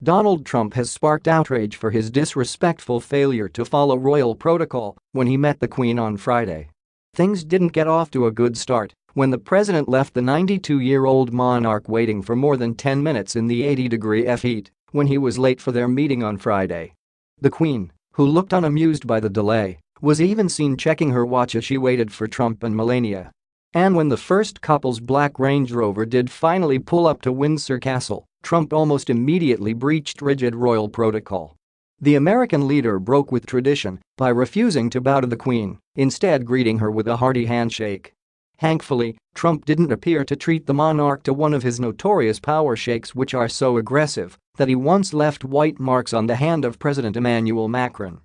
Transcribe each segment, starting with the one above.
Donald Trump has sparked outrage for his disrespectful failure to follow royal protocol when he met the Queen on Friday. Things didn't get off to a good start when the president left the 92-year-old monarch waiting for more than 10 minutes in the 80-degree F heat when he was late for their meeting on Friday. The Queen, who looked unamused by the delay, was even seen checking her watch as she waited for Trump and Melania. And when the first couple's black Range Rover did finally pull up to Windsor Castle, Trump almost immediately breached rigid royal protocol. The American leader broke with tradition by refusing to bow to the Queen, instead greeting her with a hearty handshake. Thankfully, Trump didn't appear to treat the monarch to one of his notorious power shakes, which are so aggressive that he once left white marks on the hand of President Emmanuel Macron.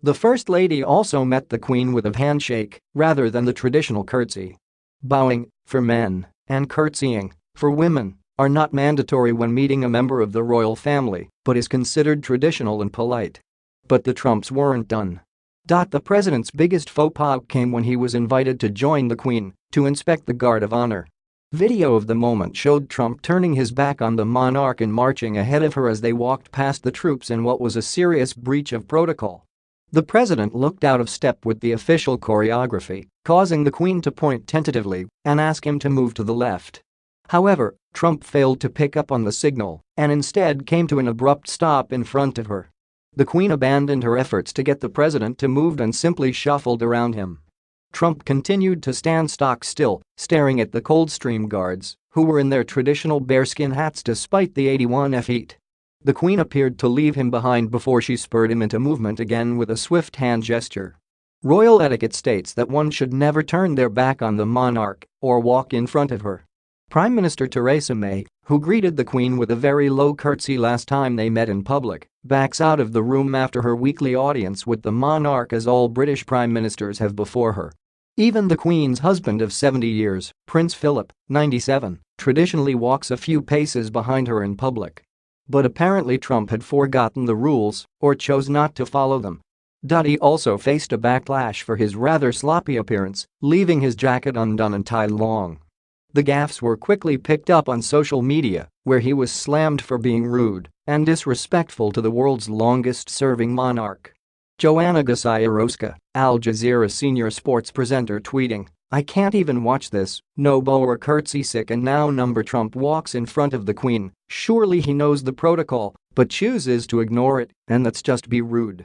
The First Lady also met the Queen with a handshake rather than the traditional curtsy. Bowing, for men, and curtsying, for women, are not mandatory when meeting a member of the royal family but is considered traditional and polite. But the Trumps weren't done. The president's biggest faux pas came when he was invited to join the Queen to inspect the Guard of Honor. Video of the moment showed Trump turning his back on the monarch and marching ahead of her as they walked past the troops in what was a serious breach of protocol. The president looked out of step with the official choreography, causing the Queen to point tentatively and ask him to move to the left. However, Trump failed to pick up on the signal and instead came to an abrupt stop in front of her. The Queen abandoned her efforts to get the president to move and simply shuffled around him. Trump continued to stand stock still, staring at the Coldstream Guards, who were in their traditional bearskin hats despite the 81 F heat. The Queen appeared to leave him behind before she spurred him into movement again with a swift hand gesture. Royal etiquette states that one should never turn their back on the monarch or walk in front of her. Prime Minister Theresa May, who greeted the Queen with a very low curtsy last time they met in public, backs out of the room after her weekly audience with the monarch, as all British prime ministers have before her. Even the Queen's husband of 70 years, Prince Philip, 97, traditionally walks a few paces behind her in public. But apparently Trump had forgotten the rules or chose not to follow them. He also faced a backlash for his rather sloppy appearance, leaving his jacket undone and tied long. The gaffes were quickly picked up on social media, where he was slammed for being rude and disrespectful to the world's longest-serving monarch. Joanna Gasiorowska, Al Jazeera senior sports presenter, tweeting, "I can't even watch this, no bow or curtsy, sick and now number." Trump walks in front of the Queen, surely he knows the protocol, but chooses to ignore it, and that's just be rude.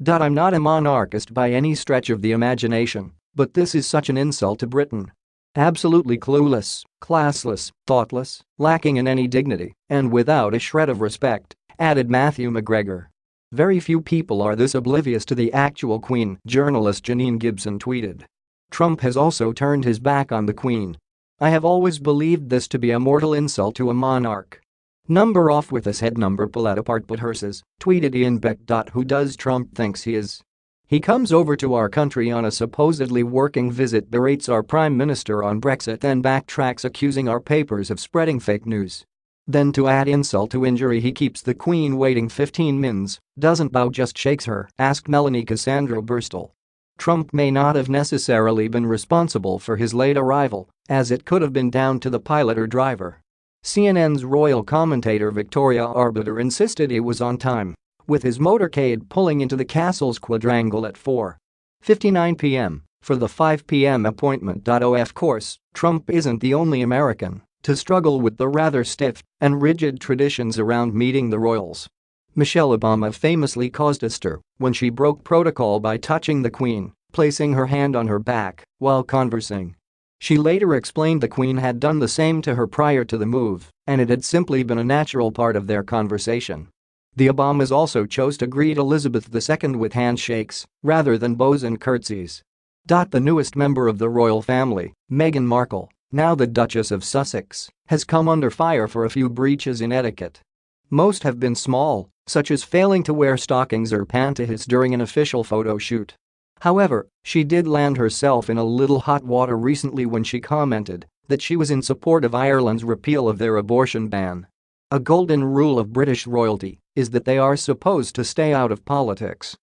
I'm not a monarchist by any stretch of the imagination, but this is such an insult to Britain. Absolutely clueless, classless, thoughtless, lacking in any dignity, and without a shred of respect," added Matthew McGregor. "Very few people are this oblivious to the actual Queen," journalist Janine Gibson tweeted. Trump has also turned his back on the Queen. "I have always believed this to be a mortal insult to a monarch. Number off with his head." Pull it apart but hearses, tweeted Ian Beck. "Who does Trump thinks he is? He comes over to our country on a supposedly working visit, berates our prime minister on Brexit, then backtracks accusing our papers of spreading fake news. Then to add insult to injury, he keeps the Queen waiting 15 minutes, doesn't bow, just shakes her," asked Melanie Cassandra Burstall. Trump may not have necessarily been responsible for his late arrival, as it could have been down to the pilot or driver. CNN's royal commentator Victoria Arbiter insisted he was on time, with his motorcade pulling into the castle's quadrangle at 4:59 p.m. for the 5 p.m. appointment. Of course, Trump isn't the only American to struggle with the rather stiff and rigid traditions around meeting the royals. Michelle Obama famously caused a stir when she broke protocol by touching the Queen, placing her hand on her back while conversing. She later explained the Queen had done the same to her prior to the move, and it had simply been a natural part of their conversation. The Obamas also chose to greet Elizabeth II with handshakes rather than bows and curtsies. The newest member of the royal family, Meghan Markle, now the Duchess of Sussex, has come under fire for a few breaches in etiquette. Most have been small, such as failing to wear stockings or pantyhose during an official photo shoot. However, she did land herself in a little hot water recently when she commented that she was in support of Ireland's repeal of their abortion ban. A golden rule of British royalty is that they are supposed to stay out of politics.